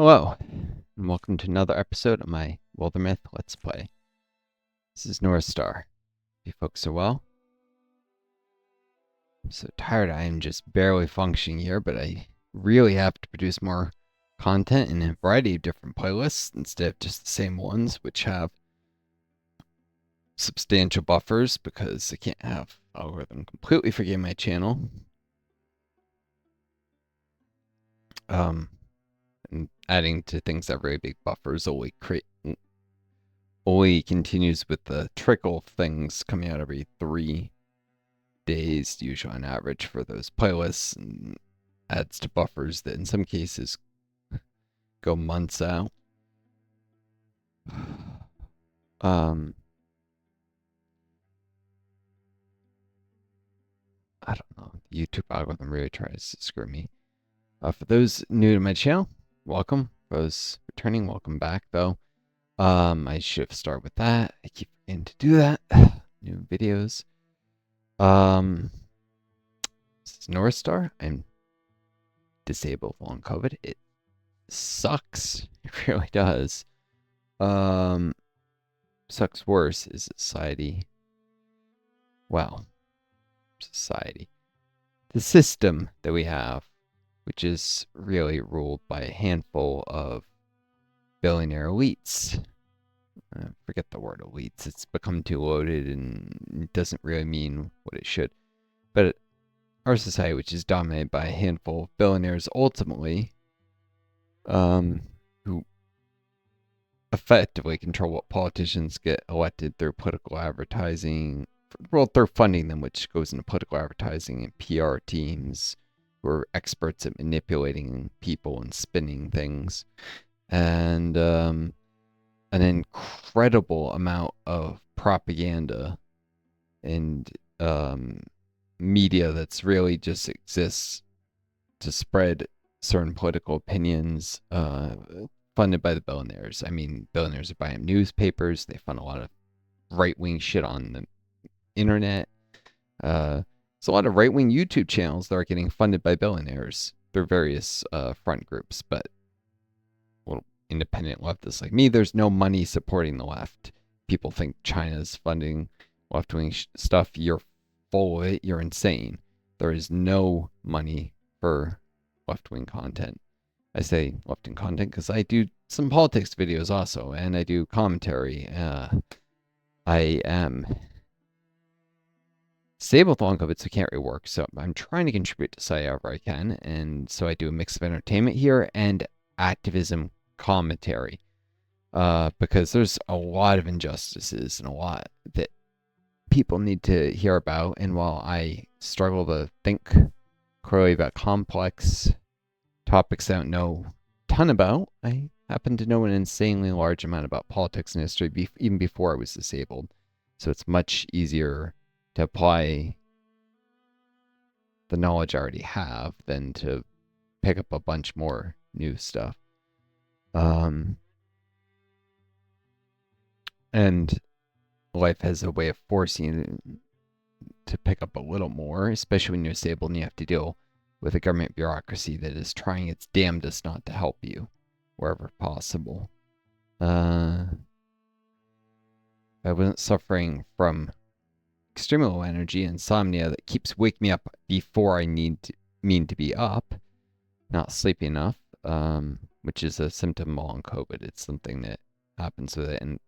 Hello, and welcome to another episode of my Wildermyth Let's Play. This is Northstar. You folks are well? I'm so tired I am just barely functioning here, but I really have to produce more content in a variety of different playlists instead of just the same ones, which have substantial buffers because I can't have algorithm completely forget my channel. And adding to things that have really big buffers only continues with the trickle things coming out every 3 days, usually on average, for those playlists, and adds to buffers that in some cases go months out. I don't know. The YouTube algorithm really tries to screw me. For those new to my channel, welcome. For those returning, welcome back, though. I should start with that. I keep forgetting to do that. New videos. This is Northstar. I'm disabled with long COVID. It sucks. It really does. Sucks worse is society. Well, society. The system that we have, which is really ruled by a handful of billionaire elites. Forget the word elites. It's become too loaded and it doesn't really mean what it should. But our society, which is dominated by a handful of billionaires, ultimately, who effectively control what politicians get elected through political advertising. Well, they're funding them, which goes into political advertising and PR teams who are experts at manipulating people and spinning things. And an incredible amount of propaganda and media that's really just exists to spread certain political opinions, funded by the billionaires. I mean, billionaires are buying newspapers. They fund a lot of right-wing shit on the internet. There's a lot of right-wing YouTube channels that are getting funded by billionaires through various front groups, but little independent leftists like me, there's no money supporting the left. People think China's funding left-wing stuff. You're full of it. You're insane. There is no money for left-wing content. I say left-wing content because I do some politics videos also, and I do commentary. I am disabled with long COVID, so I can't really work. So I'm trying to contribute to society however I can, and so I do a mix of entertainment here and activism commentary. Because there's a lot of injustices and a lot that people need to hear about. And while I struggle to think clearly about complex topics I don't know a ton about, I happen to know an insanely large amount about politics and history even before I was disabled. So it's much easier to apply the knowledge I already have than to pick up a bunch more new stuff. And life has a way of forcing you to pick up a little more, especially when you're disabled and you have to deal with a government bureaucracy that is trying its damnedest not to help you wherever possible. I wasn't suffering from extremely low energy, insomnia that keeps waking me up before I mean to be up, not sleeping enough, which is a symptom of long COVID. It's something that happens with it, and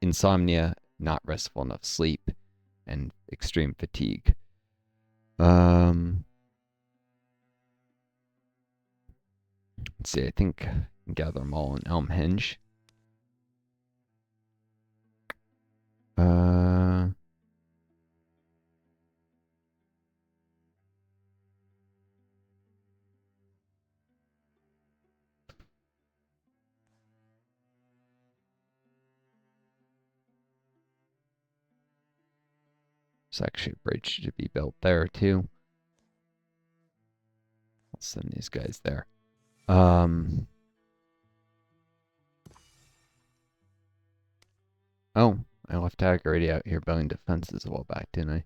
insomnia, not restful enough sleep, and extreme fatigue. Let's see, I think I can gather them all in Elmhenge. There's actually a bridge to be built there too. I'll send these guys there. Oh, I left Tag already out here building defenses a while back, didn't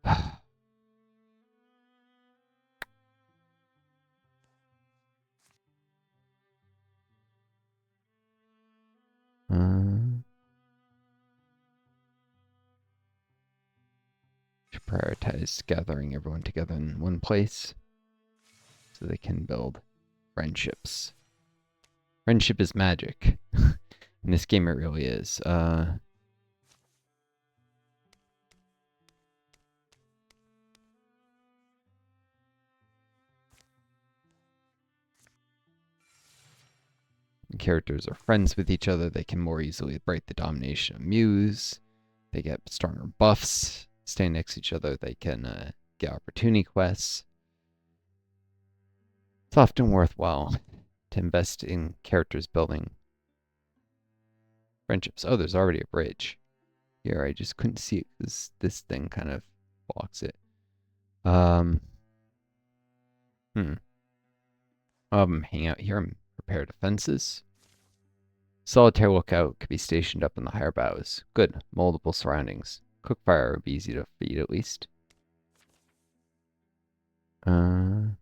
I? prioritize gathering everyone together in one place so they can build friendships. Friendship is magic. In this game, it really is. Characters are friends with each other. They can more easily break the domination of Muse. They get stronger buffs. Staying next to each other, they can get opportunity quests. It's often worthwhile to invest in characters building friendships. Oh, there's already a bridge here. I just couldn't see it because this thing kind of blocks it. Hang out here and prepare defenses. Solitary lookout could be stationed up in the higher boughs. Good. Multiple surroundings. Cook fire would be easy to feed at least. And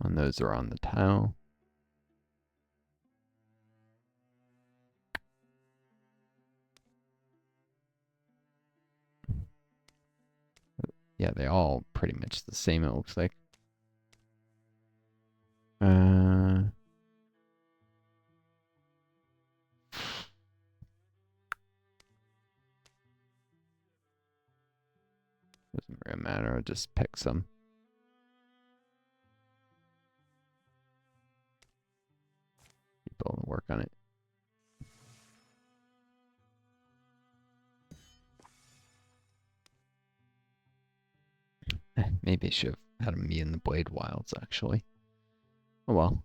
those are on the tile. Yeah, they all pretty much the same, it looks like. Doesn't really matter, I'll just pick some. People work on it. Maybe I should have had them be in the Blade Wilds, actually. Oh well.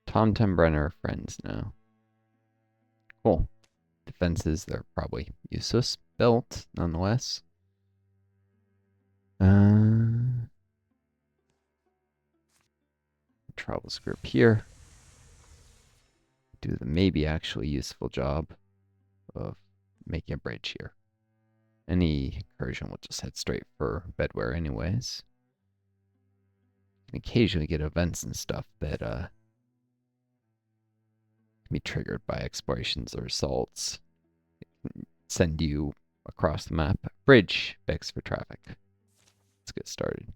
Tom Brenner are friends now. Cool. Defenses, they're probably useless. Built, nonetheless. Travels group here. Do the maybe actually useful job of making a bridge here. Any incursion will just head straight for bedware anyways. You can occasionally get events and stuff that can be triggered by explorations or assaults. It can send you across the map. Bridge begs for traffic. Let's get started.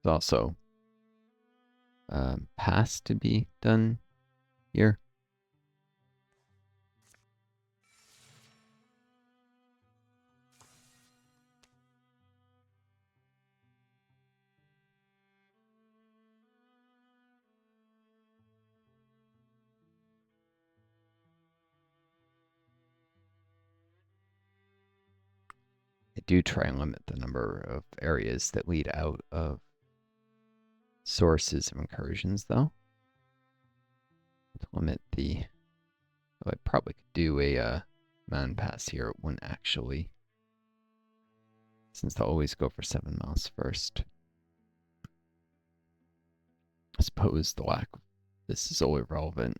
There's also pass to be done here. I do try and limit the number of areas that lead out of sources of incursions, though. To limit the... Well, I probably could do a mountain pass here. It wouldn't actually, since they'll always go for 7 miles first. I suppose the lack of this is only relevant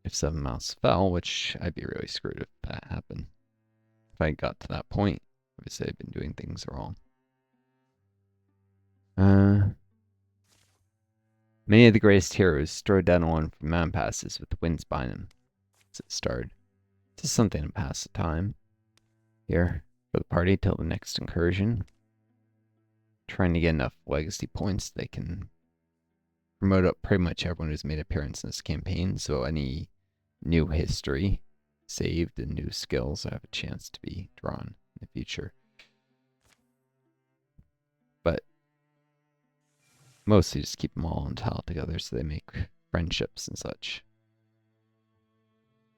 if 7 miles fell, which I'd be really screwed if that happened. If I got to that point, obviously I've been doing things wrong. Many of the greatest heroes strode down alone from mountain passes with the winds behind them as it started. Just something to pass the time here for the party till the next incursion. Trying to get enough legacy points they can promote up pretty much everyone who's made an appearance in this campaign, so any new history saved and new skills have a chance to be drawn in the future. But mostly just keep them all on tile together so they make friendships and such.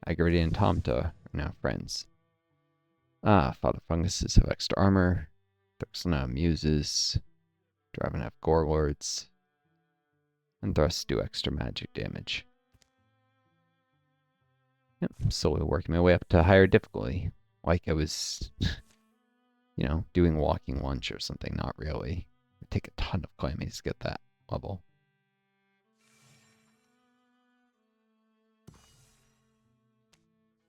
Aggerity and Tomta are now friends. Father Funguses have extra armor. Thrixl now muses. Draven have gore lords. And thrusts do extra magic damage. Yep, I'm slowly working my way up to higher difficulty. Like I was, you know, doing walking lunch or something. Not really. It take a ton of calamities to get that level.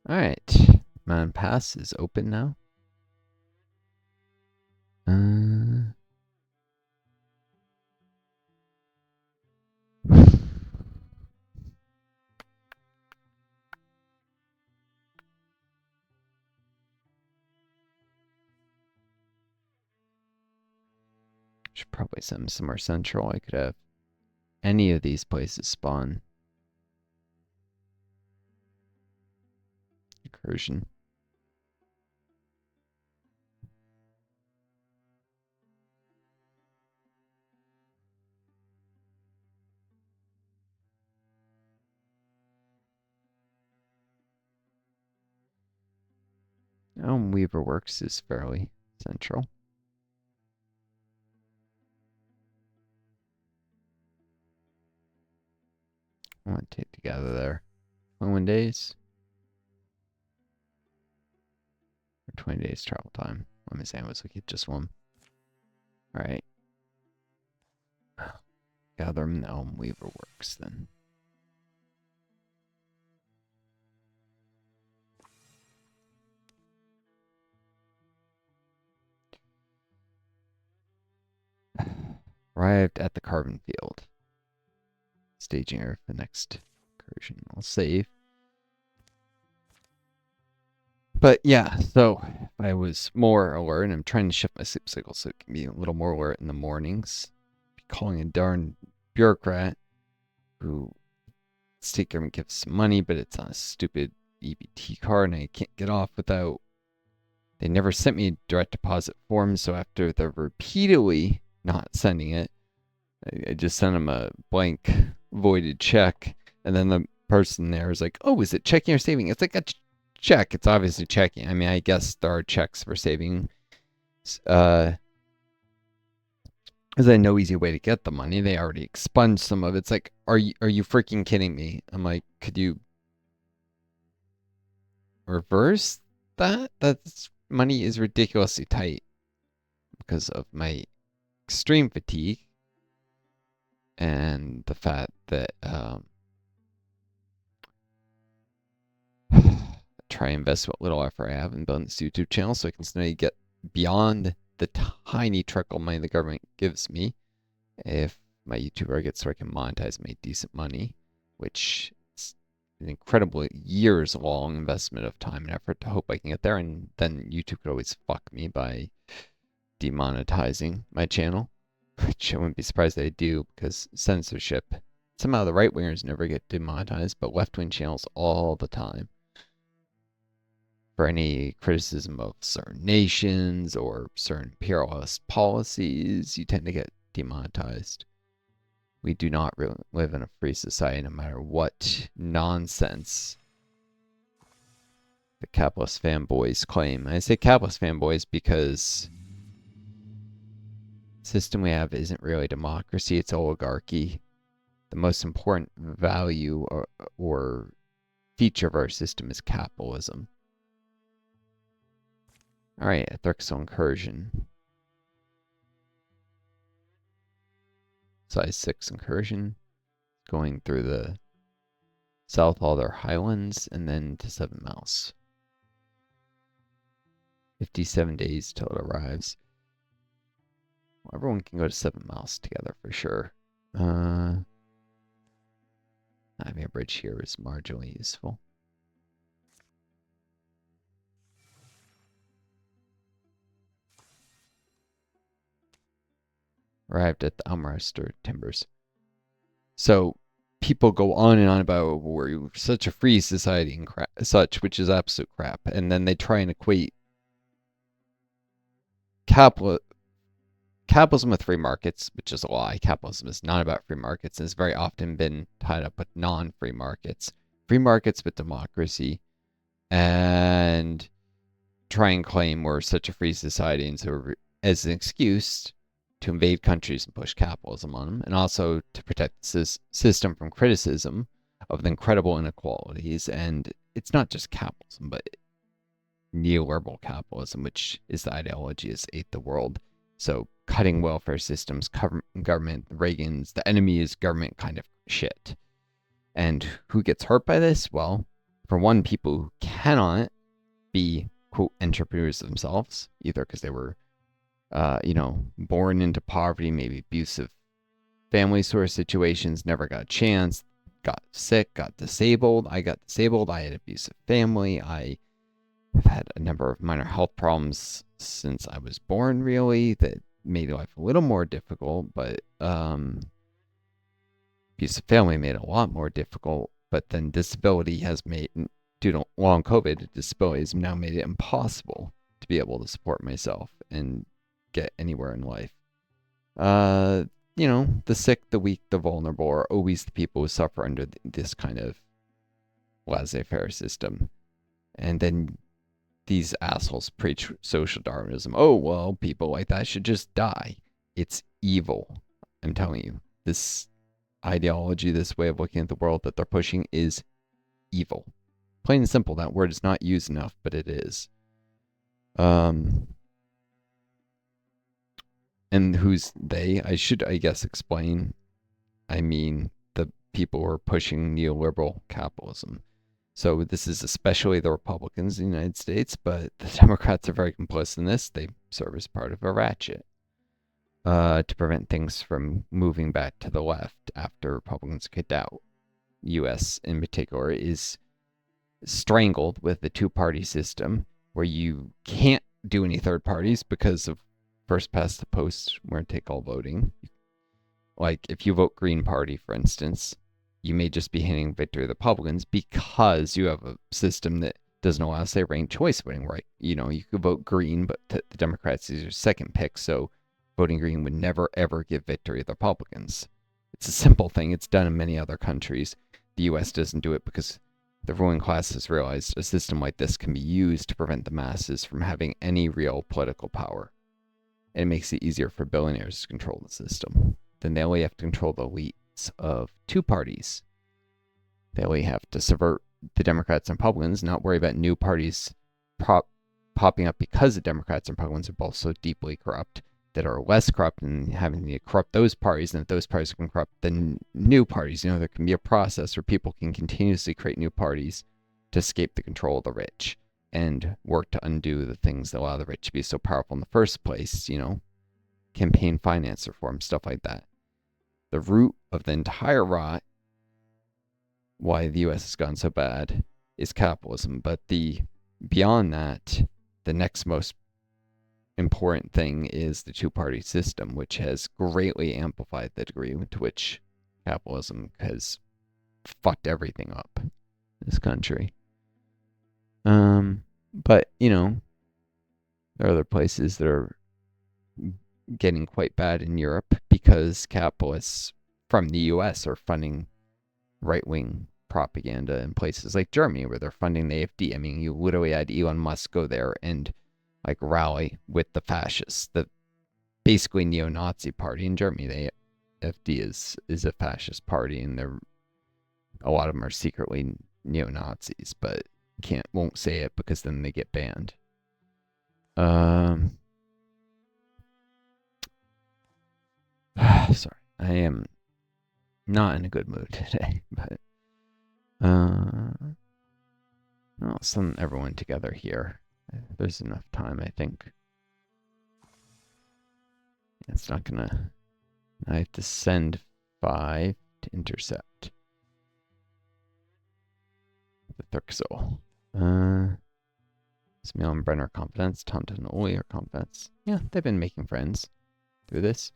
Alright. Man Pass is open now. Should probably send them somewhere central. I could have any of these places spawn. Incursion. Weaver Works is fairly central. I want to take together there. 21 days. Or 20 days travel time. Let me sandwich we get just one. Alright. Gather them now. Weaver Works then. Arrived at the carbon field. Staging area for the next incursion. I'll save. But yeah, so if I was more alert, and I'm trying to shift my sleep cycle so it can be a little more alert in the mornings. Be calling a darn bureaucrat who state government gives some money, but it's on a stupid EBT card, and I can't get off without. They never sent me a direct deposit form, so after they're repeatedly not sending it, I just sent them a blank voided check, and then the person there is like, "Oh, is it checking or saving?" It's like a check. It's obviously checking. I mean, I guess there are checks for saving. Because I know easy way to get the money. They already expunged some of it. It's like, are you freaking kidding me? I'm like, could you reverse that? That's money is ridiculously tight because of my extreme fatigue and the fact that try and invest what little effort I have in building this YouTube channel so I can suddenly get beyond the tiny trickle money the government gives me if my YouTuber gets so I can monetize and make decent money, which is an incredible years-long investment of time and effort to hope I can get there, and then YouTube could always fuck me by demonetizing my channel, which I wouldn't be surprised they do because censorship. Somehow the right-wingers never get demonetized, but left-wing channels all the time. For any criticism of certain nations or certain imperialist policies, you tend to get demonetized. We do not really live in a free society, no matter what nonsense the capitalist fanboys claim. I say capitalist fanboys because the system we have isn't really democracy, it's oligarchy. The most important value or feature of our system is capitalism. Alright, a Thrixl Incursion. Size 6 Incursion. Going through the South Alder Highlands and then to 7 Miles. 57 days till it arrives. Well, everyone can go to 7 Miles together for sure. Having a bridge here is marginally useful. Arrived at the Almarister Timbers. So people go on and on about we're such a free society and such, which is absolute crap. And then they try and equate capitalism with free markets, which is a lie. Capitalism is not about free markets and has very often been tied up with non-free markets. Free markets with democracy and try and claim we're such a free society, and so as an excuse to invade countries and push capitalism on them, and also to protect this system from criticism of the incredible inequalities. And it's not just capitalism, but neoliberal capitalism, which is the ideology has ate the world. So cutting welfare systems, government, Reagan's, the enemy is government kind of shit. And who gets hurt by this? Well, for one, people who cannot be, quote, entrepreneurs themselves, either because they were, born into poverty, maybe abusive family sort of situations, never got a chance, got sick, got disabled. I got disabled. I had an abusive family. I have had a number of minor health problems since I was born, really, that made life a little more difficult, but abusive family made it a lot more difficult. But then disability has made, due to long COVID, disability has now made it impossible to be able to support myself and get anywhere in life. The sick, the weak, the vulnerable are always the people who suffer under this kind of laissez-faire system. And then these assholes preach social Darwinism. Oh, well, people like that should just die. It's evil. I'm telling you, this ideology, this way of looking at the world that they're pushing is evil. Plain and simple, that word is not used enough, but it is. And who's they? I should, I guess, explain. I mean, the people who are pushing neoliberal capitalism. So this is especially the Republicans in the United States, but the Democrats are very complicit in this. They serve as part of a ratchet to prevent things from moving back to the left after Republicans get out. U.S. in particular is strangled with the two-party system where you can't do any third parties because of first past the post winner take all voting. Like if you vote Green Party, for instance, you may just be handing victory to the Republicans because you have a system that doesn't allow, say, ranked choice voting, right? You could vote Green, but the Democrats is your second pick, so voting Green would never, ever give victory to the Republicans. It's a simple thing. It's done in many other countries. The U.S. doesn't do it because the ruling class has realized a system like this can be used to prevent the masses from having any real political power. And it makes it easier for billionaires to control the system. Then they only have to control the elites of two parties. They only have to subvert the Democrats and Republicans, not worry about new parties popping up because the Democrats and Republicans are both so deeply corrupt that are less corrupt and having to corrupt those parties. And if those parties can corrupt the new parties, there can be a process where people can continuously create new parties to escape the control of the rich and work to undo the things that allow the rich to be so powerful in the first place, campaign finance reform, stuff like that. The root of the entire rot, why the U.S. has gone so bad, is capitalism. But beyond that, the next most important thing is the two-party system, which has greatly amplified the degree to which capitalism has fucked everything up in this country. But, there are other places that are getting quite bad in Europe because capitalists from the U.S. are funding right-wing propaganda in places like Germany where they're funding the AfD. I mean, you literally had Elon Musk go there and rally with the fascists, the basically neo-Nazi party in Germany. The AfD is a fascist party, and a lot of them are secretly neo-Nazis, but won't say it because then they get banned. Sorry, I am not in a good mood today, but I'll send everyone together here. There's enough time, I think. It's not gonna. I have to send 5 to intercept the Thrixl. Smell and Brenner confidence. Tonton and Oli are confidence. Yeah, they've been making friends through this.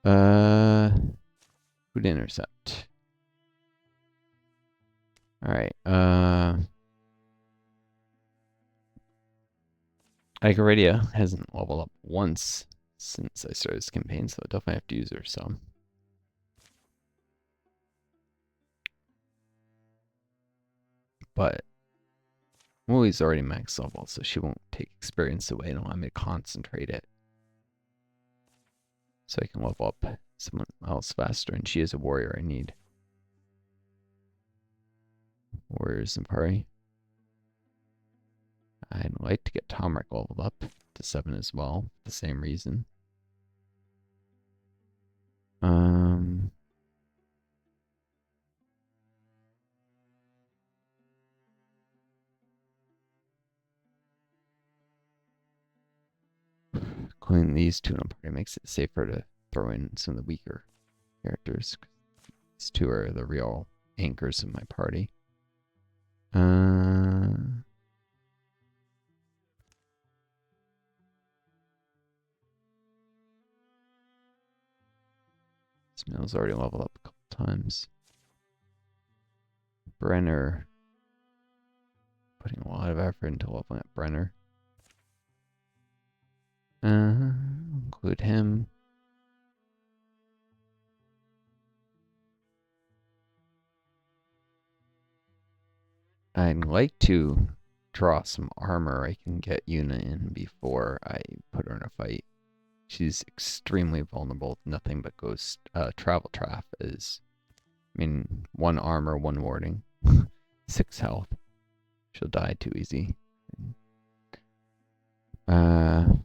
Who to intercept? Alright, Icaridia hasn't leveled up once since I started this campaign, so I definitely have to use her some. But Well, he's already max level, so she won't take experience away and allow me to concentrate it. So I can level up someone else faster, and she is a warrior I need. Warriors in party. I'd like to get Tomric leveled up to 7 as well, for the same reason. Including these two in a party makes it safer to throw in some of the weaker characters. These two are the real anchors in my party. Smill's already leveled up a couple times. Brenner. Putting a lot of effort into leveling up Brenner. Include him. I'd like to draw some armor I can get Yuna in before I put her in a fight. She's extremely vulnerable to nothing but ghost travel trap is. I mean, 1 armor, 1 warding, 6 health. She'll die too easy. Not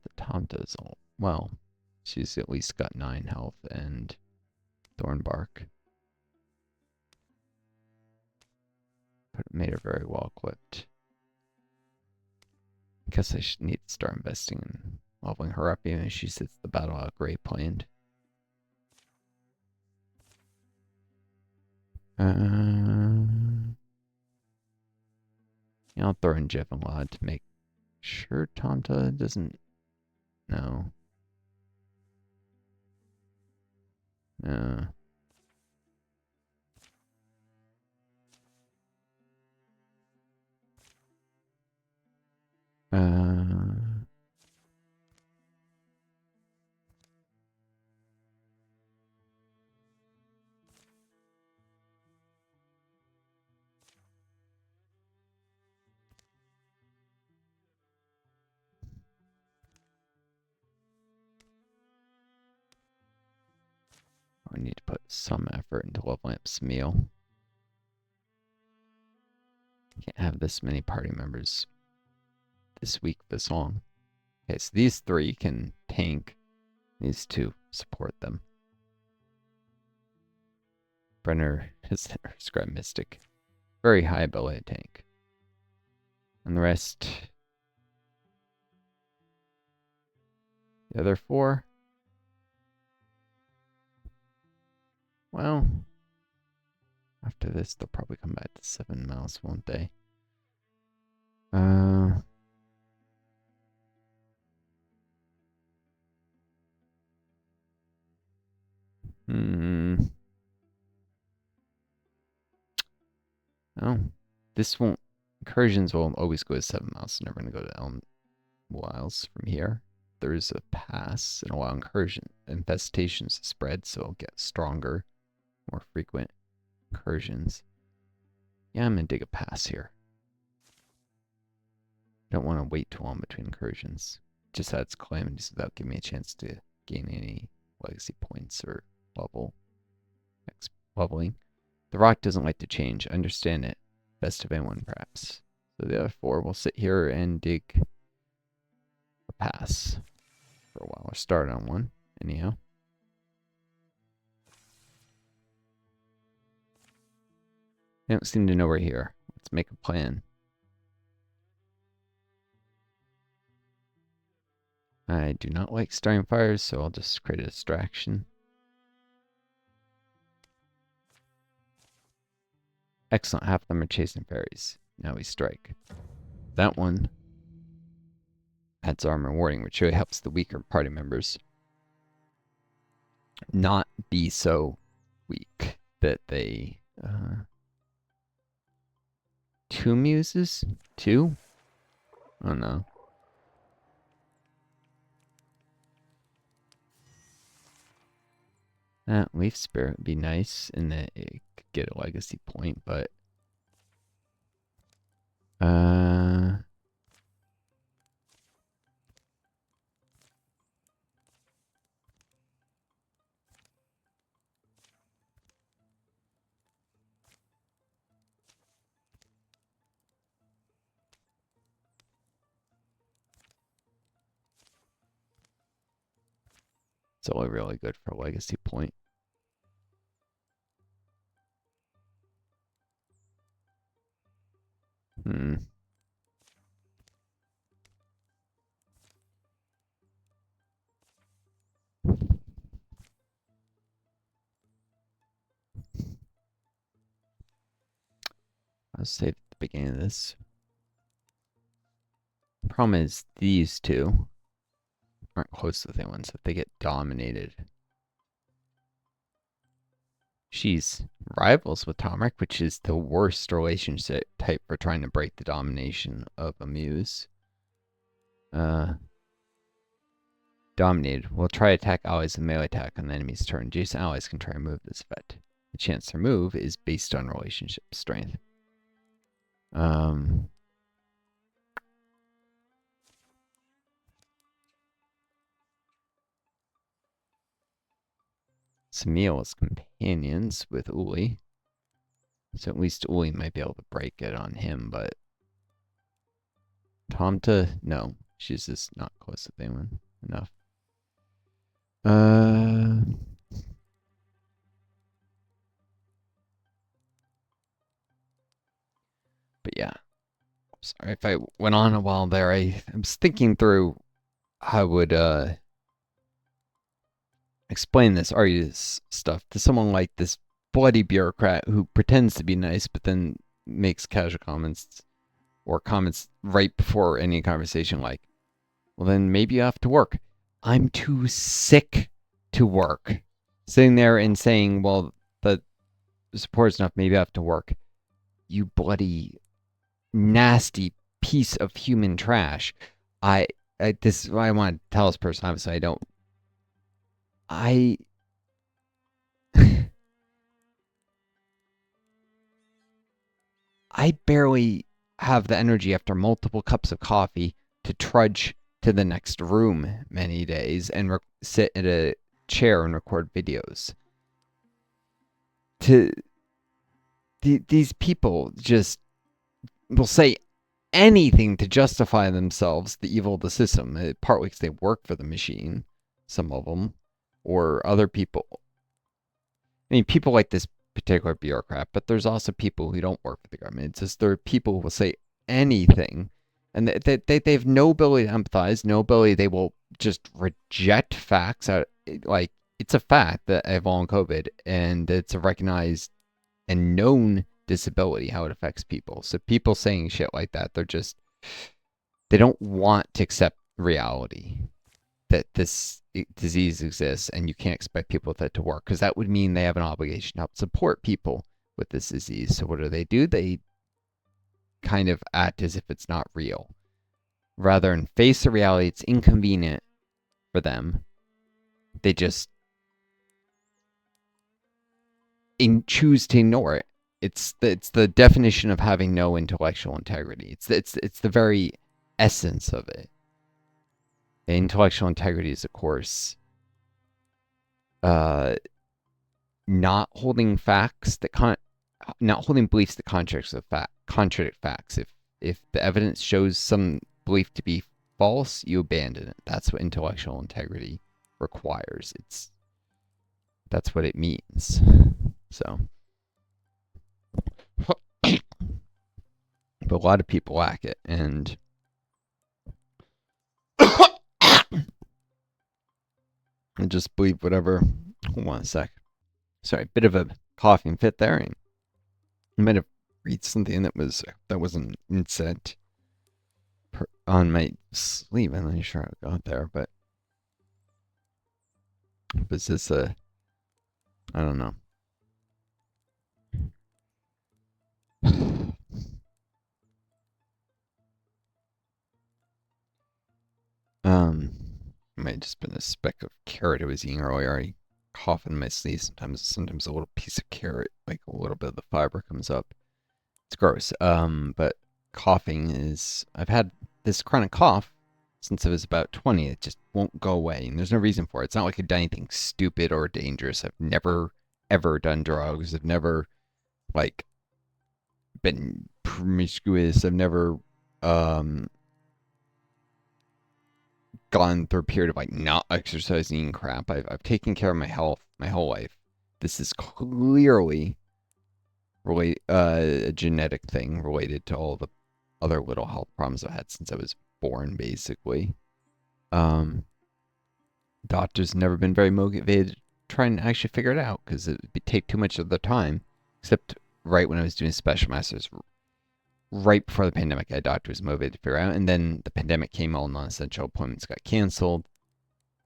that Tomta's all well. She's at least got 9 health and Thornbark. But it made her very well equipped. I guess I should need to start investing in leveling her up even if she sits the battle out Grey Planed. I'll throw in Jevanlad to make sure Tomta doesn't. No. I need to put some effort into leveling up Smeal. Can't have this many party members this week this long. Okay, so these 3 can tank. These 2 support them. Brenner is Scrap Mystic. Very high ability tank. And the rest. The other 4. Well, after this, they'll probably come back to 7 mouse, won't they? Oh, this won't. Incursions will always go to 7 mouse. Never gonna go to Elm Wilds from here. There's a pass and allow infestations to spread, so it'll get stronger, more frequent incursions. Yeah, I'm gonna dig a pass here. Don't want to wait too long between incursions. Just adds calamities without giving me a chance to gain any legacy points or leveling. The rock doesn't like to change. Understand it. Best of anyone, perhaps. So the other 4 will sit here and dig a pass for a while, or start on one, anyhow. They don't seem to know we're here. Let's make a plan. I do not like starting fires, so I'll just create a distraction. Excellent, half of them are chasing fairies. Now we strike. That one adds armor warding, which really helps the weaker party members not be so weak that they... 2 muses? 2? Oh no. That Leaf Spirit would be nice in that it could get a legacy point, but Uh, it's only really good for a legacy point. Hmm. I'll save at the beginning of this. Problem is, these two aren't close to the thing ones. If they get dominated, she's rivals with Tomric, which is the worst relationship type for trying to break the domination of a muse. Dominated. We'll try attack allies with melee attack on the enemy's turn. Adjacent allies can try and move this effect. The chance to move is based on relationship strength. Samil is companions with Uli. So at least Uli might be able to break it on him, but Tomta, no. She's just not close to anyone enough. But yeah. Sorry if I went on a while there. I was thinking through how I would explain this Arya's stuff to someone like this bloody bureaucrat who pretends to be nice but then makes casual comments or comments right before any conversation like, well, then maybe you have to work. I'm too sick to work. Sitting there and saying, well, the support is enough, maybe I have to work. You bloody nasty piece of human trash. This is what I want to tell this person. Obviously, I I barely have the energy after multiple cups of coffee to trudge to the next room many days and sit in a chair and record videos. These people just will say anything to justify themselves, the evil of the system, partly because they work for the machine, some of them, or other people. I mean, people like this particular bureaucrat, but there's also people who don't work for the government. It's just there are people who will say anything, and they have no ability to empathize, no ability. They will just reject facts. Like, it's a fact that I have long COVID, and it's a recognized and known disability, how it affects people. So people saying shit like that, they don't want to accept reality that this disease exists and you can't expect people with that to work, because that would mean they have an obligation to help support people with this disease. So what do? They kind of act as if it's not real. Rather than face the reality, it's inconvenient for them. They just choose to ignore it. It's the definition of having no intellectual integrity. It's the very essence of it. Intellectual integrity is, of course, not holding facts that not holding beliefs that contradict facts. If the evidence shows some belief to be false, you abandon it. That's what intellectual integrity requires. That's what it means. So, but a lot of people lack it, and just believe whatever. Hold on a sec. Sorry, bit of a coughing fit there. I might have read something that wasn't inset on my sleeve. I'm not sure how it got there, but was this I don't know. It might have just been a speck of carrot I was eating earlier. I cough in my sleeve sometimes a little piece of carrot, like a little bit of the fiber comes up. It's gross. But coughing is I've had this chronic cough since I was about 20. It just won't go away, and there's no reason for it. It's not like I've done anything stupid or dangerous. I've never ever done drugs. I've never like been promiscuous. I've never gone through a period of like not exercising and crap. I've taken care of my health my whole life. This is clearly a genetic thing related to all the other little health problems I've had since I was born, basically. Um, Doctors never been very motivated to try and actually figure it out because it would take too much of their time. Except right when I was doing special masters, right before the pandemic, a doctor was motivated to figure out, and then the pandemic came, all non-essential appointments got canceled.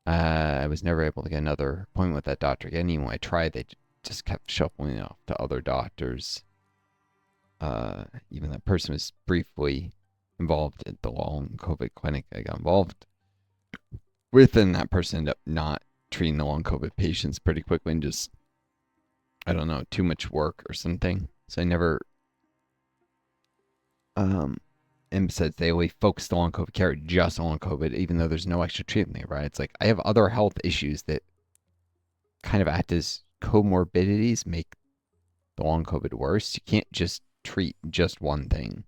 I was never able to get another appointment with that doctor again. Even when I tried, they just kept shuffling off to other doctors. Even that person was briefly involved at the long COVID clinic I got involved with, and that person ended up not treating the long COVID patients pretty quickly and just, I don't know, too much work or something. So I never, and besides, they only focused the long COVID care just on COVID, even though there's no extra treatment there, right? It's like I have other health issues that kind of act as comorbidities, make the long COVID worse. You can't just treat just one thing.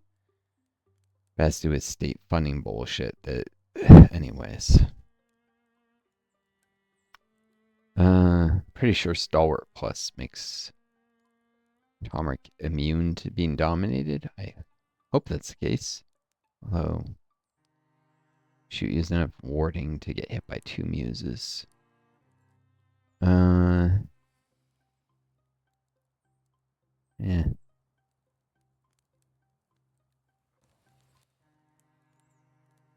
It has to do with state funding bullshit that, anyways. Pretty sure Stalwart Plus makes Tomric immune to being dominated. I hope that's the case. Although, shoot, he doesn't have warding to get hit by 2 muses. Yeah.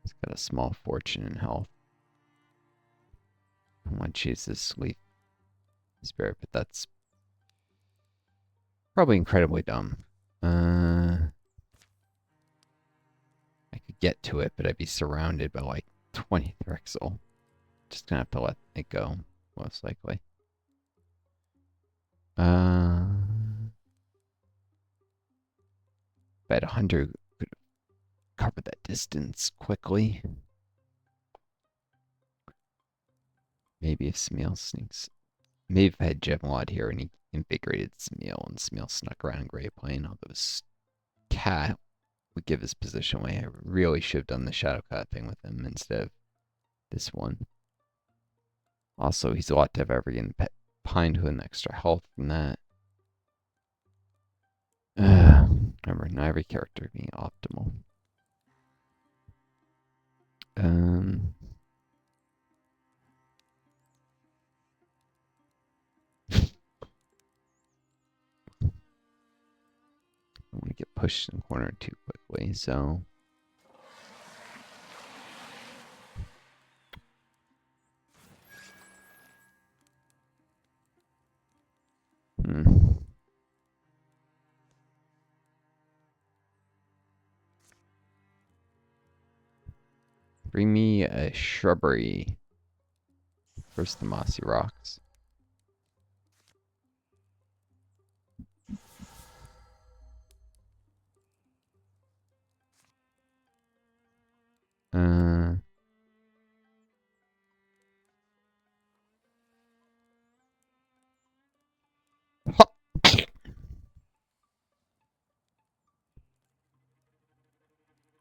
He's got a small fortune in health. I want to choose this sleep spirit, but that's probably incredibly dumb. I could get to it, but I'd be surrounded by like 20 Thrixl. Just gonna have to let it go, most likely. If I had 100, could cover that distance quickly. Maybe if Smeal sneaks. Maybe if I had Gemlod here and he invigorated Smeal and Smeal snuck around Grey Plane, although his cat would give his position away. I really should have done the Shadowcat thing with him instead of this one. Also, he's a lot to have Evergreen Pine to an extra health from that. Remember, not every character being optimal. I want to get pushed in the corner too quickly, so. Bring me a shrubbery. First, the mossy rocks.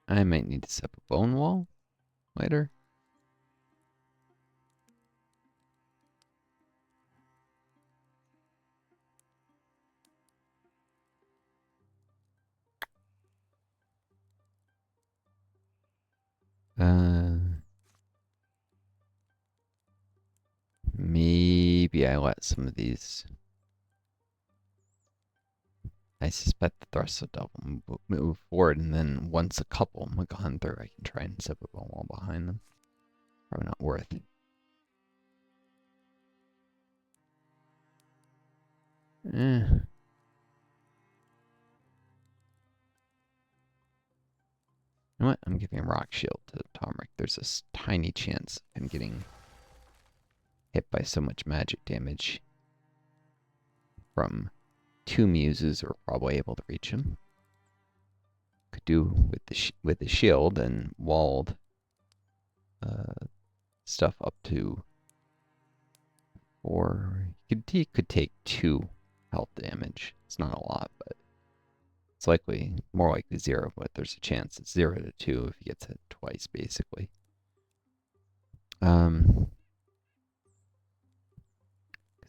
I might need to set up a bone wall later. Maybe I let some of these. I suspect the Thrixl will move forward, and then once a couple, like a hunter, I can try and set up a bone wall behind them. Probably not worth it. You know what? I'm giving Rock Shield to Tomric. There's a tiny chance of him getting hit by so much magic damage from 2 muses are probably able to reach him. could do with the shield and walled stuff up to 4. He could take 2 health damage. It's not a lot, but it's more likely 0. But there's a chance it's 0 to 2 if he gets hit twice, basically. It's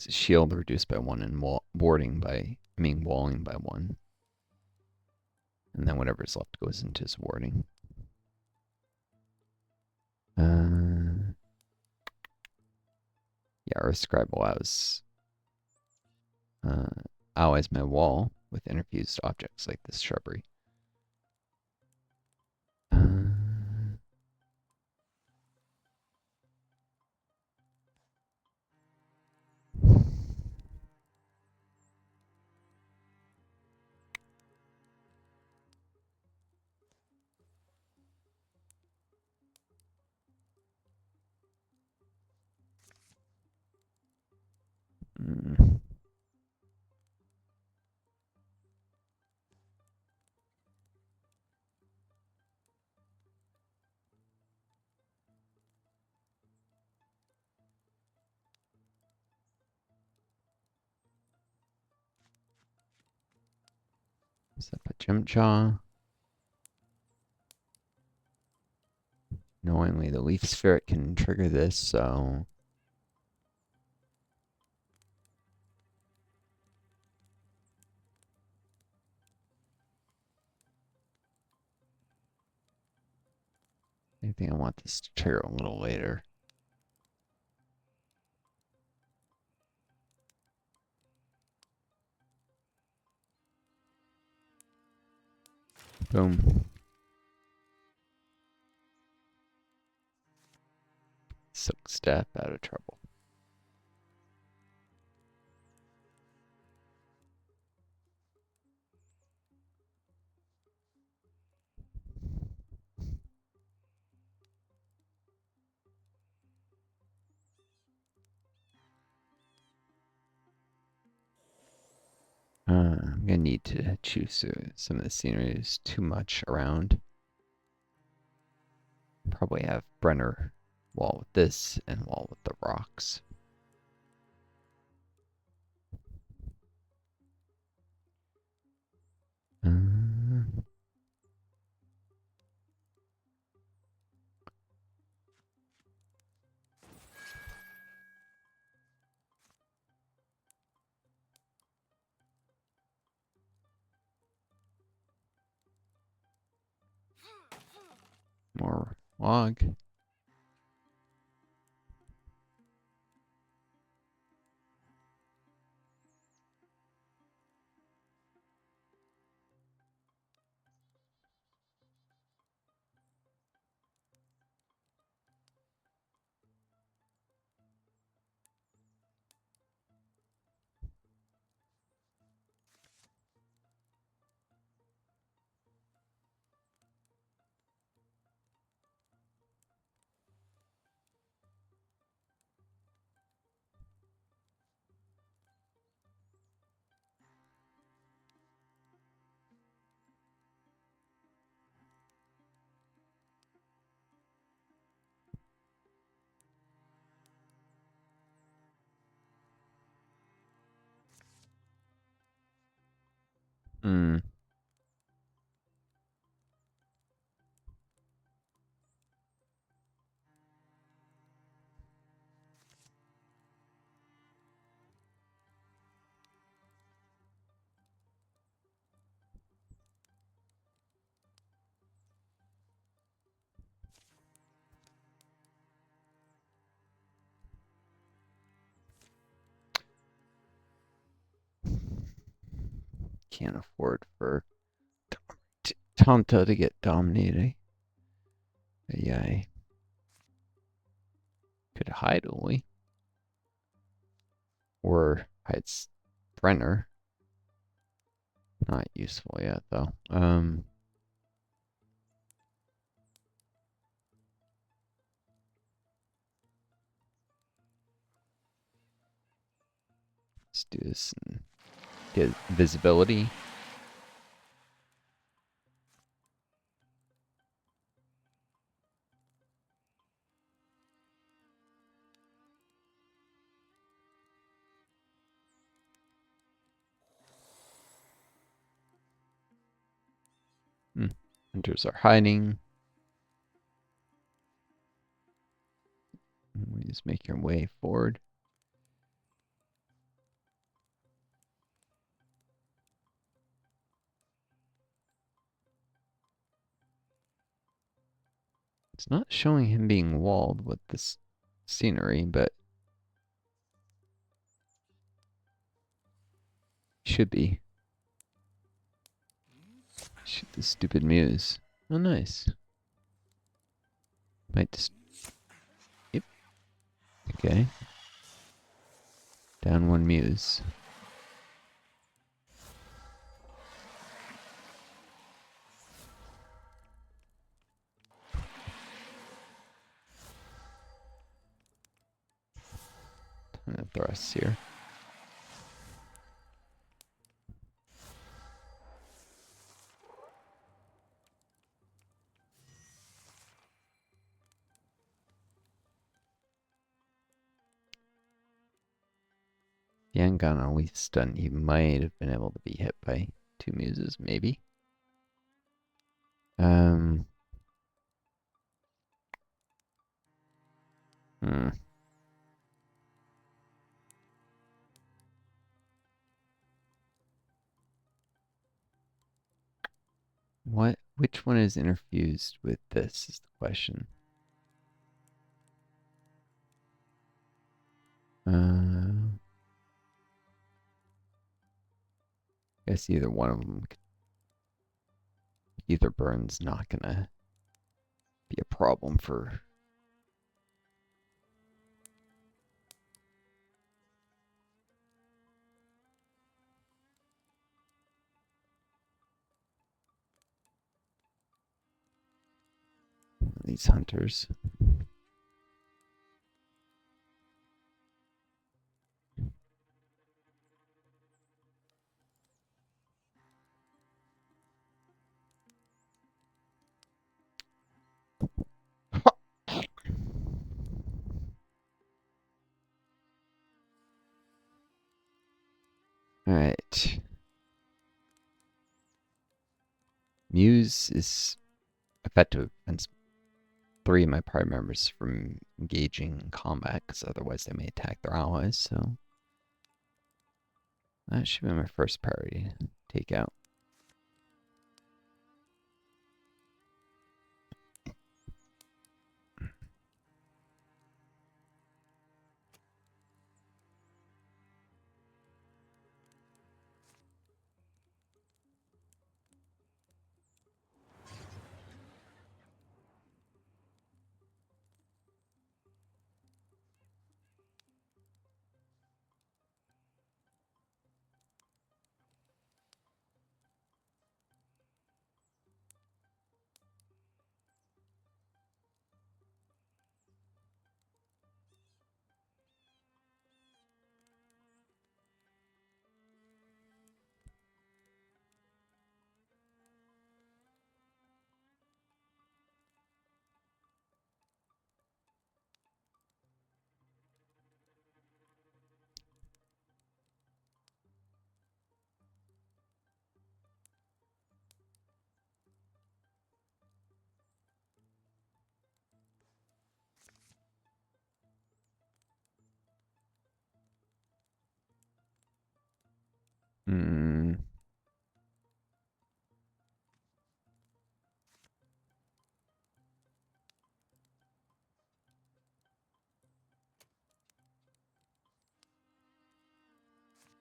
a shield reduced by 1 and walling by 1. And then whatever's left goes into his warding. Yeah, Earth Scribe allows allies my wall with interfused objects like this shrubbery. Set up a Gem Jaw. Knowingly, the Leaf Spirit can trigger this, so... I think I want this to trigger a little later. Boom. Silk Staff out of trouble. I'm gonna need to choose some of the scenery. There's too much around. Probably have Brenner wall with this and wall with the rocks. More log. Can't afford for Tanta to get dominated. Yeah. Could hide Uli. Or hides Brenner. Not useful yet, though. Let's do this and get visibility. Hunters are hiding. We just make your way forward. It's not showing him being walled with this scenery, but should be. Shoot the stupid muse. Oh, nice. Might just... Yep. Okay. Down one muse. Ton of thrusts here. The Yangon on Leaf Stun, he might have been able to be hit by two muses, maybe. Hmm. Which one is interfused with this is the question. I guess either one of them, either burn's not gonna be a problem for these hunters. All right. Muse is effective against 3 of my party members from engaging in combat, because otherwise they may attack their allies, so that should be my first priority to take out.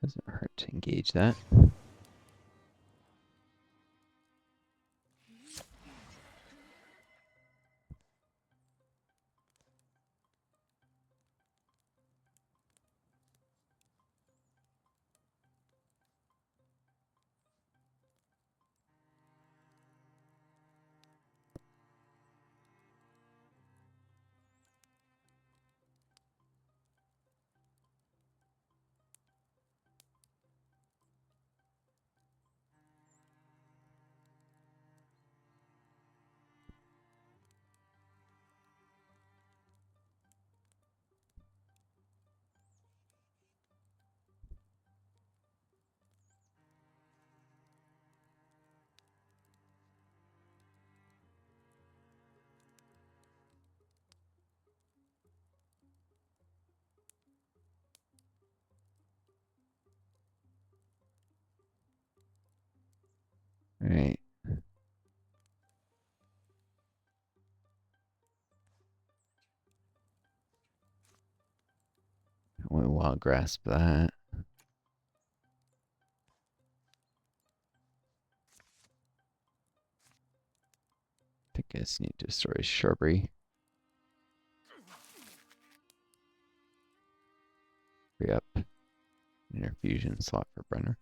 Doesn't hurt to engage that. wild grasp that. I think I just need to destroy shrubbery. Free up an infusion slot for Brenner.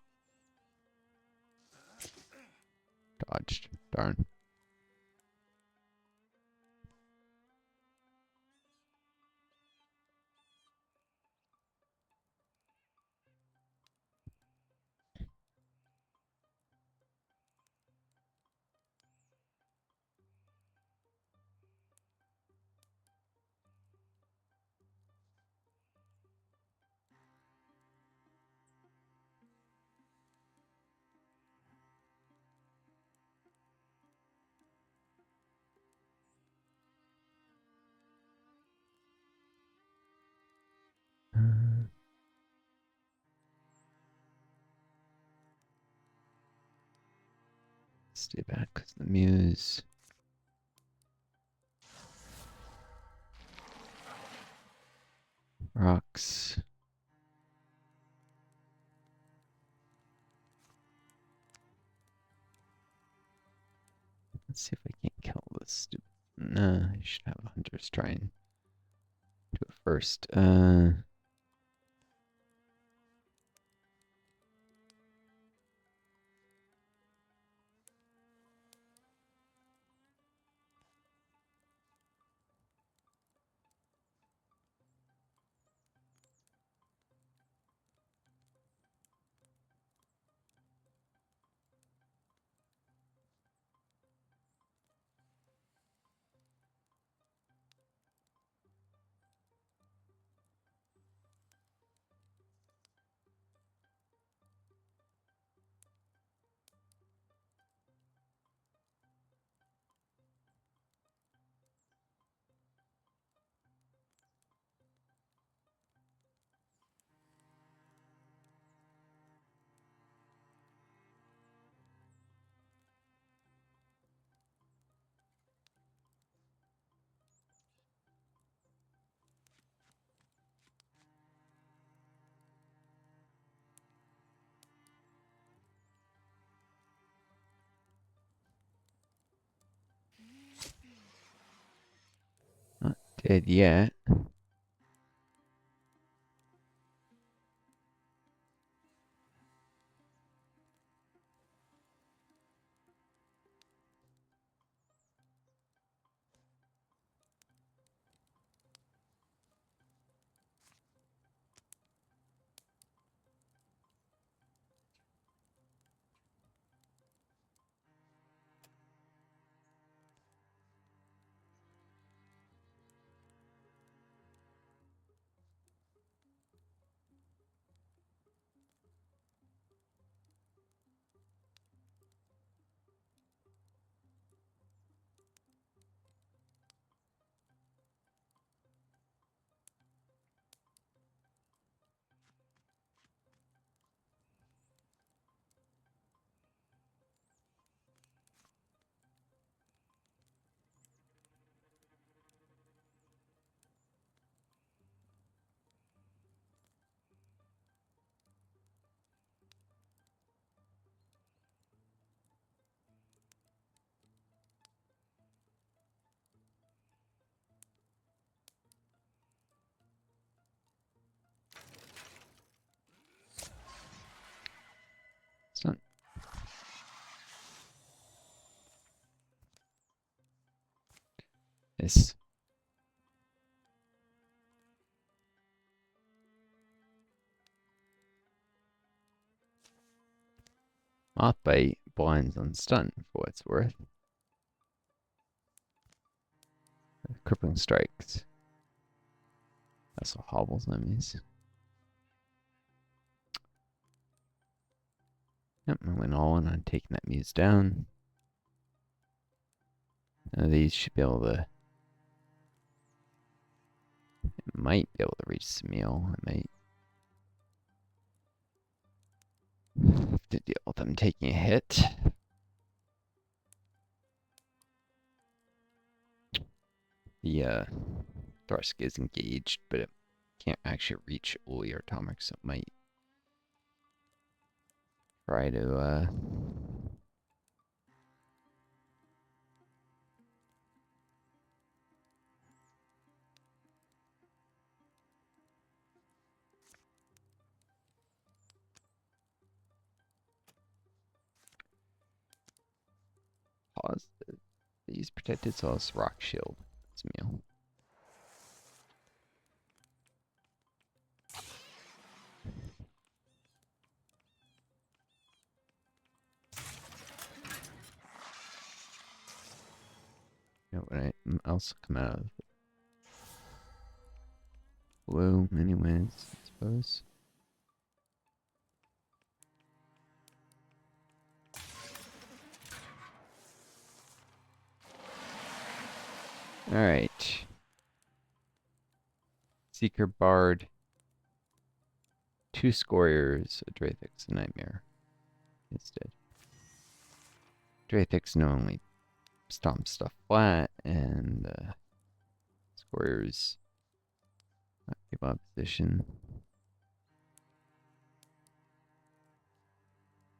Dodged. Darn. Stay back because the muse. Rocks. Let's see if I can't kill this stupid. Nah, I should have hunters try and do it first. Not dead yet. It's not. It's Mothbite blinds on stun for what it's worth. Crippling strikes. Also hobbles enemies. Yep, I went all in on taking that muse down. None of these should be able to. It might be able to reach Samil. I might have to deal with them taking a hit. The Thrixl is engaged, but it can't actually reach Uli or Tomek, so it might try to pause these protected souls rock shield. It's meal. You know what else come out of blue anyways, I suppose. Alright. Seeker Bard. 2 Scourers, a Drathix, a Nightmare. Instead. Drathix normally stomp stuff flat, and Scourers not give opposition.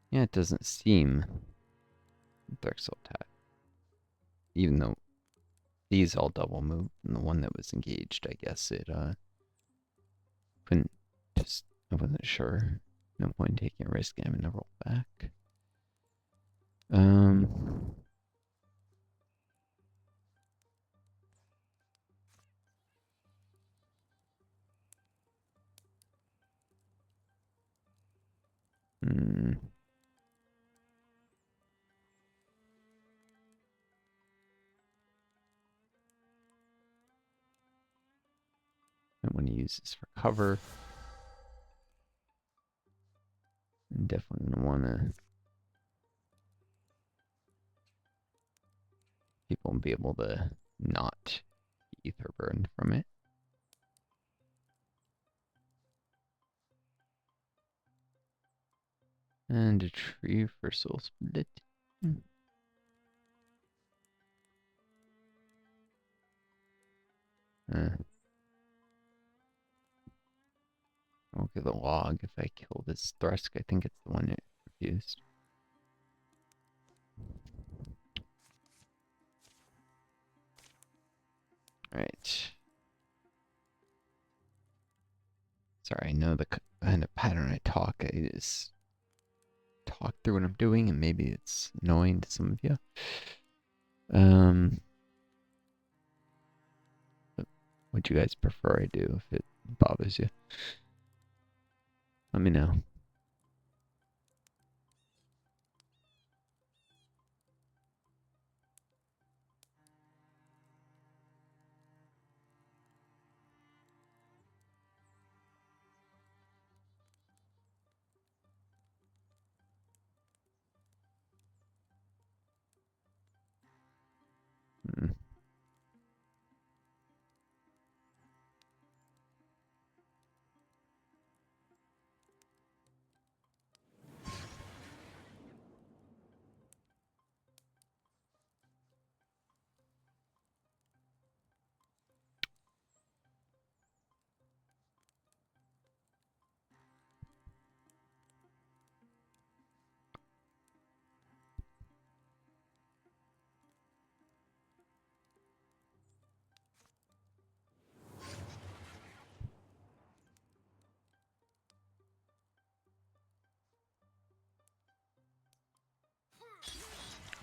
Yeah, it doesn't seem Thrixl attack. Even though these all double move, and the one that was engaged, I guess it couldn't just, I wasn't sure. No point taking a risk having to roll back. I want to use this for cover. I'm definitely going to want to people be able to not ether burn from it. And a tree for soul split. I'll get the log if I kill this Thrusk. I think it's the one it refused. Alright. Sorry, I know the kind of pattern I talk. I just talk through what I'm doing, and maybe it's annoying to some of you. What you guys prefer I do if it bothers you? Let me know.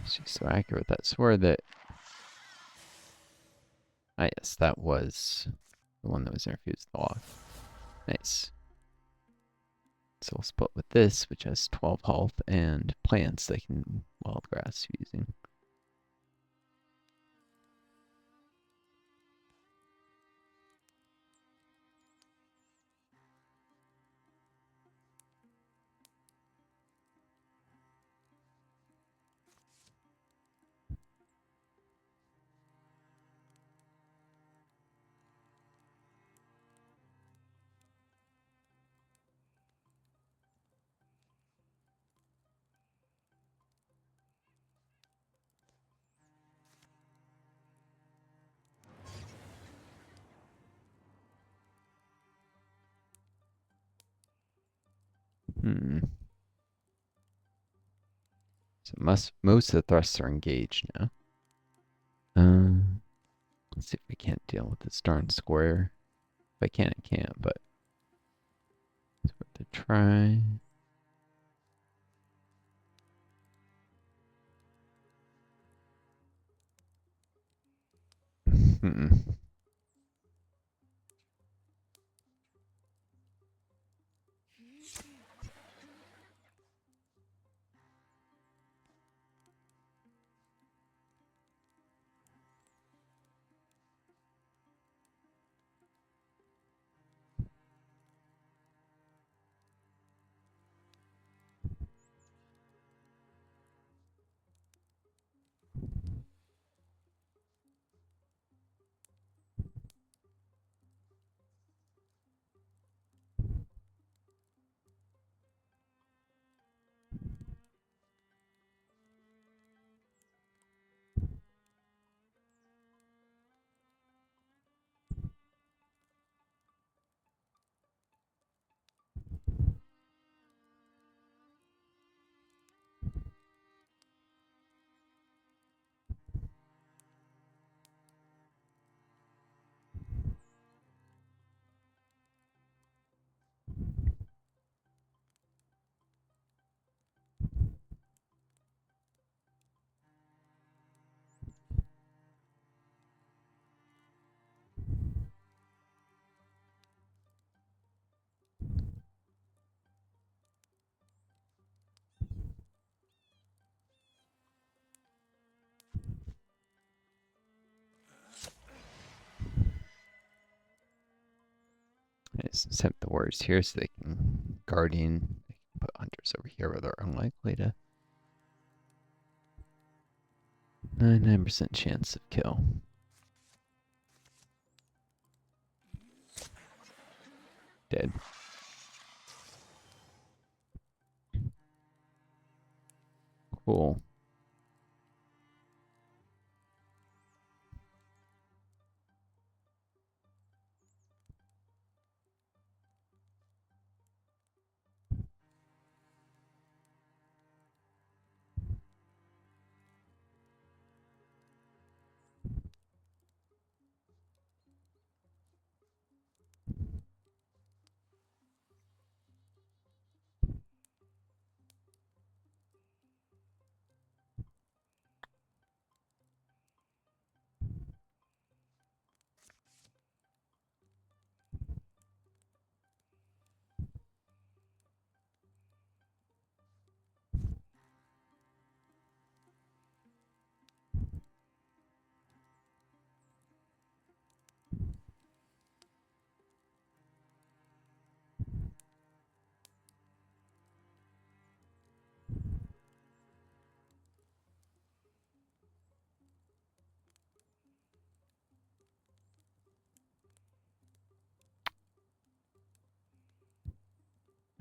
She's so accurate with that sword that... Ah, yes, that was the one that was infused the log. Nice. So we'll split with this, which has 12 health, and plants that can wild grass using. Hmm. So most of the thrusts are engaged now. Let's see if we can't deal with this darn square. If I can, I can't, but it's worth a try. Hmm. Let's set the warriors here so they can guardian. They can put hunters over here where they're unlikely to. 99% chance of kill. Dead. Cool.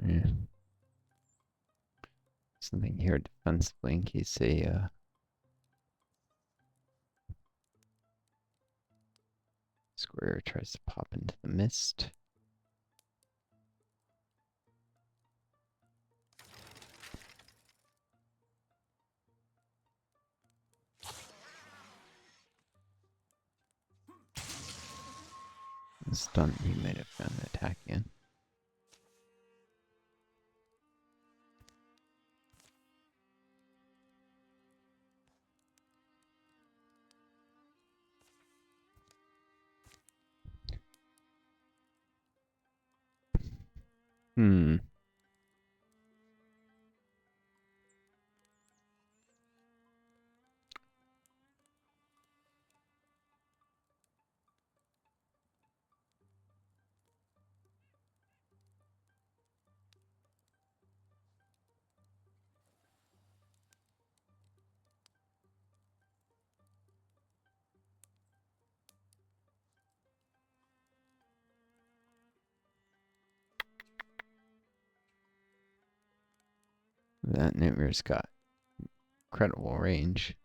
Yeah. Something here defensively in case a square tries to pop into the mist. Stun, he might have found an attack again. Hmm. That nightmare's got incredible range.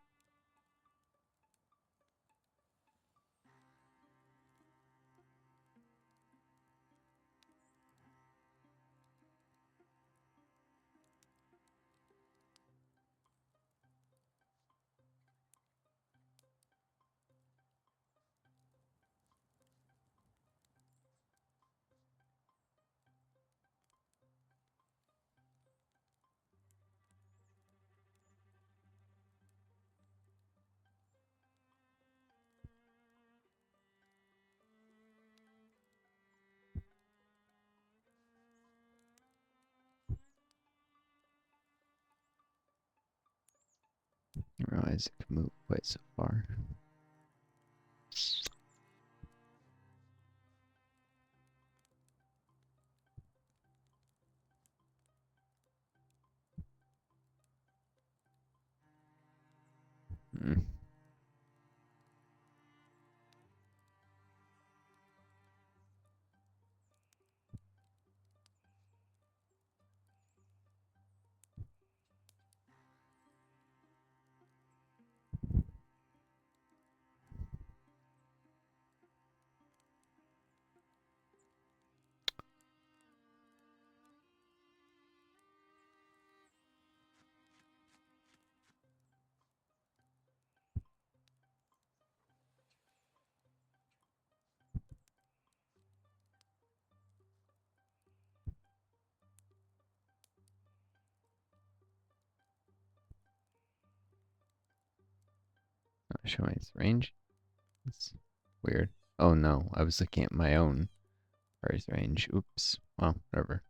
realize it can move quite so far. Hmm. Not showing its range. That's weird. Oh no, I was looking at my own price range. Oops. Well, whatever.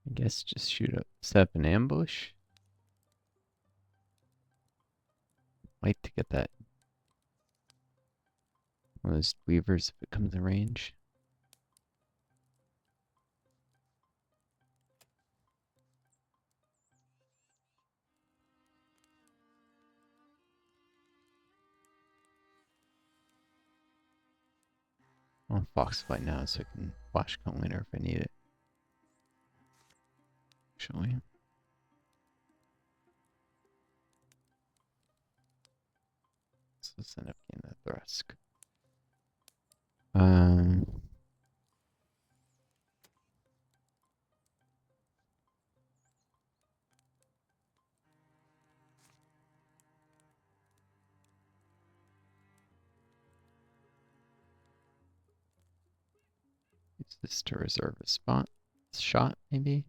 I guess just set up an ambush. Like to get that one of those weavers if it comes in range. I'll foxfly now so I can flash cone later if I need it. Actually. So let's end up getting that Thrixl. Use this to reserve a spot. Shot, maybe?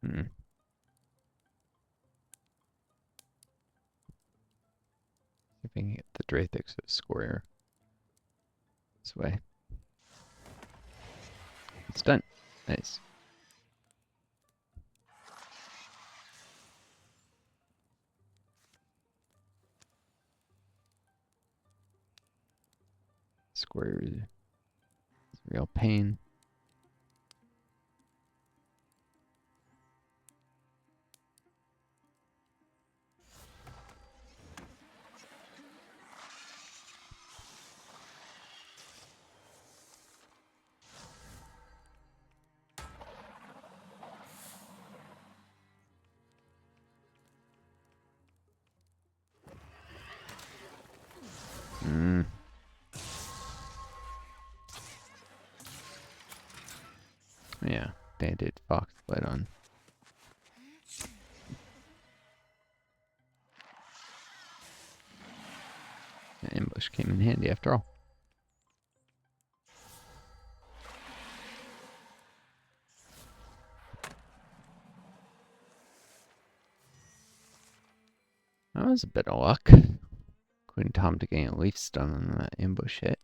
Hmm. See if I can get the Thrixl square this way. It's done. Nice. Square is real pain. Yeah, they did foxfly on. The ambush came in handy after all. That was a bit of luck. Including Tom to gain a leaf stun on that ambush hit.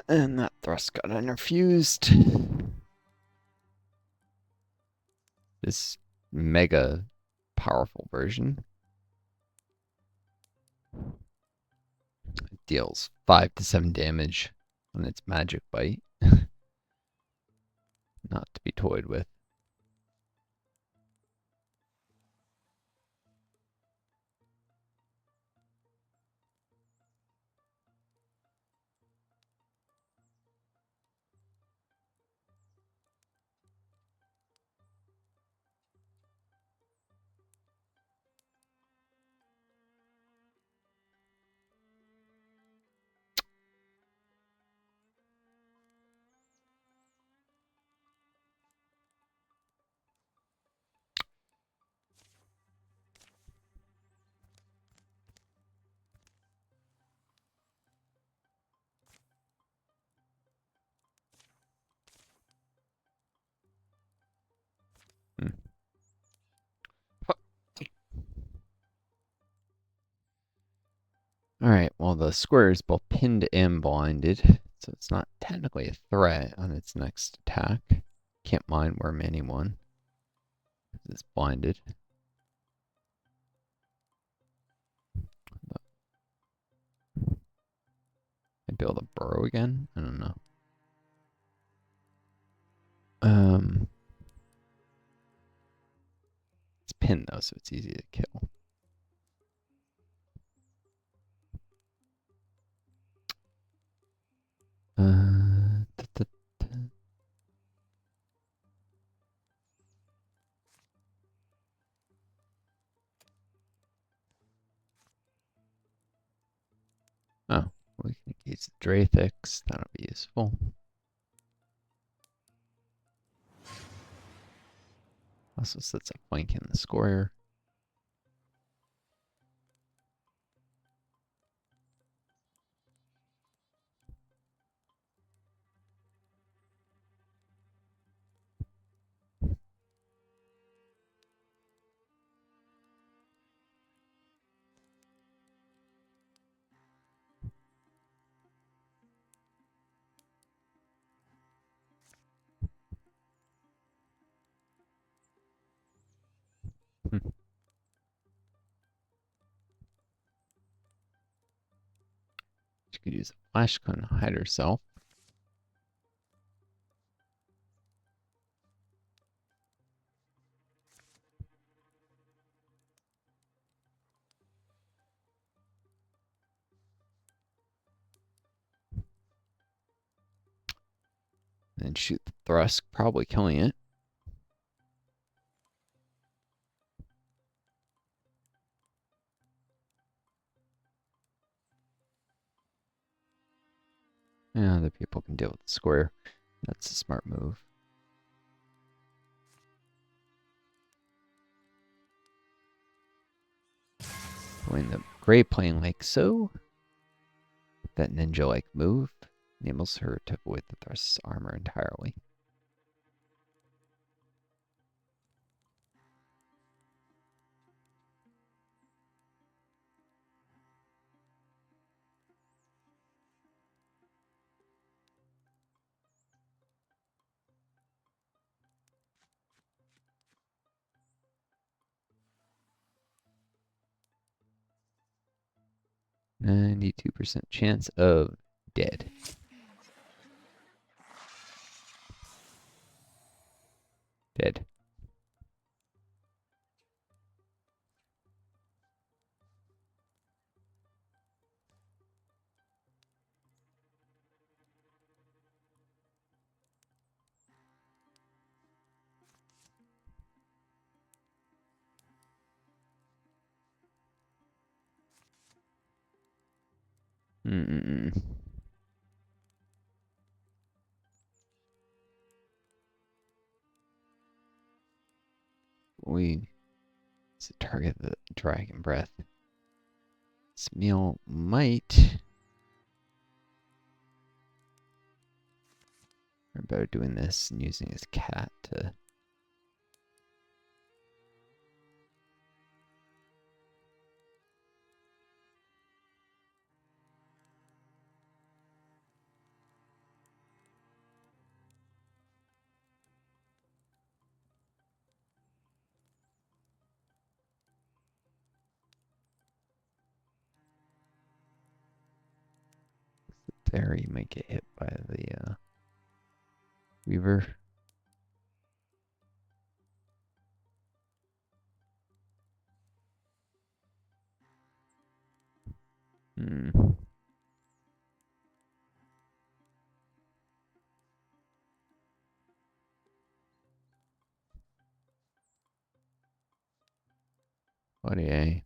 And that thrust got unrefused. this mega powerful version. It deals 5 to 7 damage on its magic bite. Not to be toyed with. Alright, well the square is both pinned and blinded, so it's not technically a threat on its next attack. Can't mind worm anyone. It's blinded. I'd be able to burrow again? I don't know. It's pinned though, so it's easy to kill. Oh, we can engage the Drathix. That'll be useful. Also sets a flank in the square. She could use a flash cone to hide herself. And shoot the Thrusk, probably killing it. Yeah, other people can deal with the square. That's a smart move. Going the gray plane like so. That ninja-like move enables her to avoid the Thrust's armor entirely. %92 chance of dead. Dead. We target the dragon breath. Smeel might. We're better doing this and using his cat to. there, you might get hit by the Weaver. What a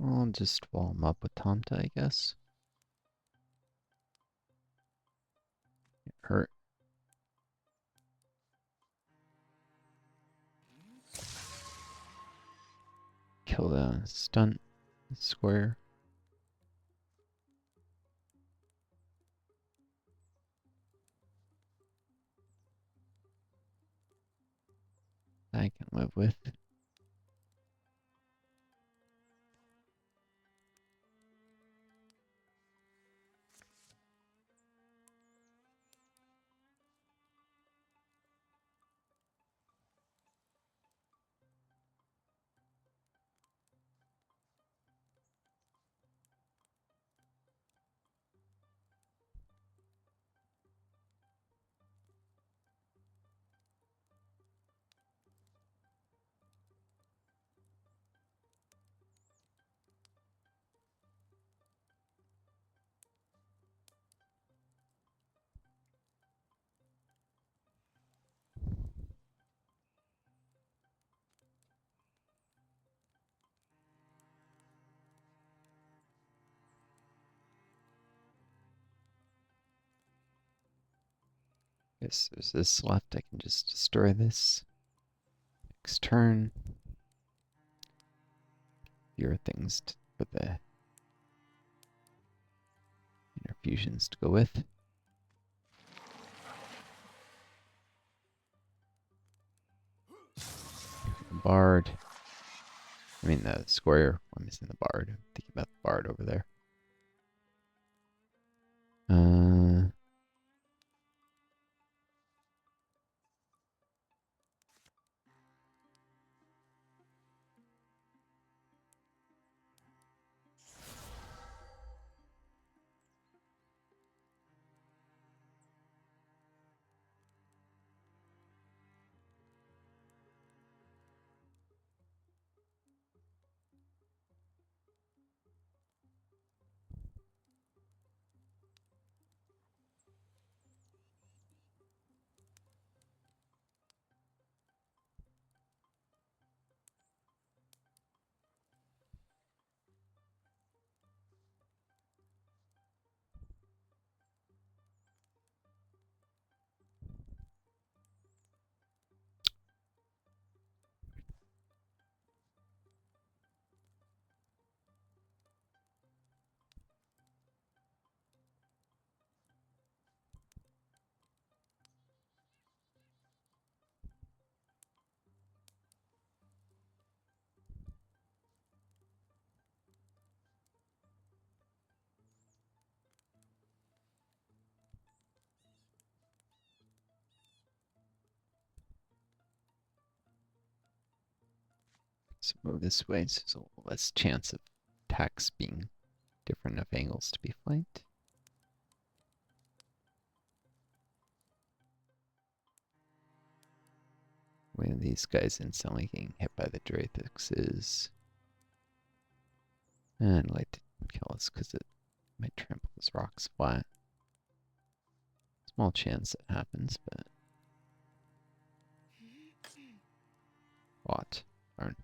I'll just wall him up with Tomta, I guess. Get hurt. Kill the stunt square. I can live with. Guess there's this left. I can just destroy this. Next turn. Fewer things for the interfusions to go with. Bard. I mean the square. I'm missing the Bard. I'm thinking about the Bard over there. So move this way, so there's a little less chance of attacks being different enough angles to be flanked. One of these guys instantly getting hit by the Thrixls. And I'd like to kill us because it might trample those rocks flat. Small chance it happens, but spot. Darn.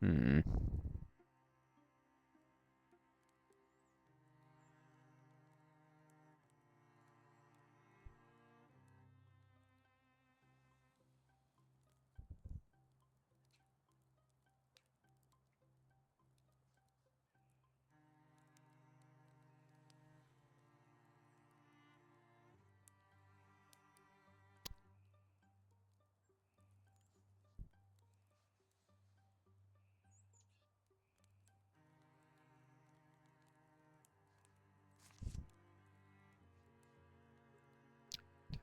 Hmm.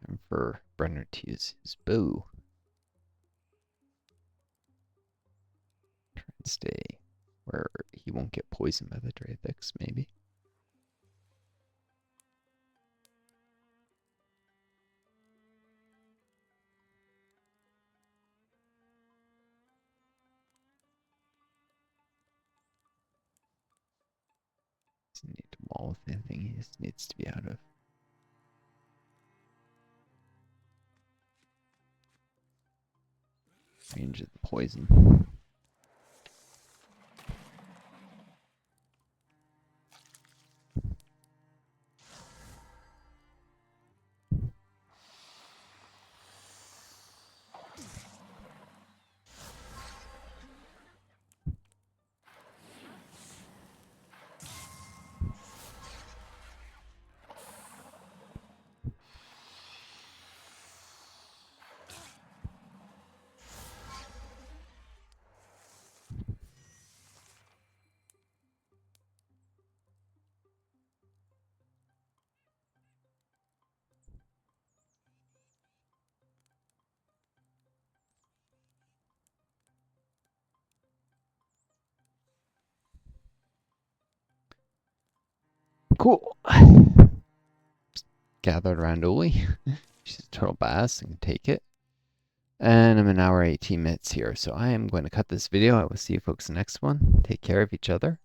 Time for Brenner to use his bow. Try and stay where he won't get poisoned by the Drathix, maybe. Doesn't need to maul with anything, he just needs to be out of range of the poison. Cool. Gathered around Oli. She's a total badass and can take it. And I'm an hour 18 minutes here, so I am going to cut this video. I will see you folks in the next one. Take care of each other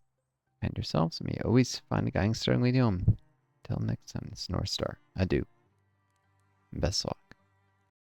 and yourselves. And may always find a guiding star and lead you home. Until next time, it's Northstar. Adieu. And best of luck.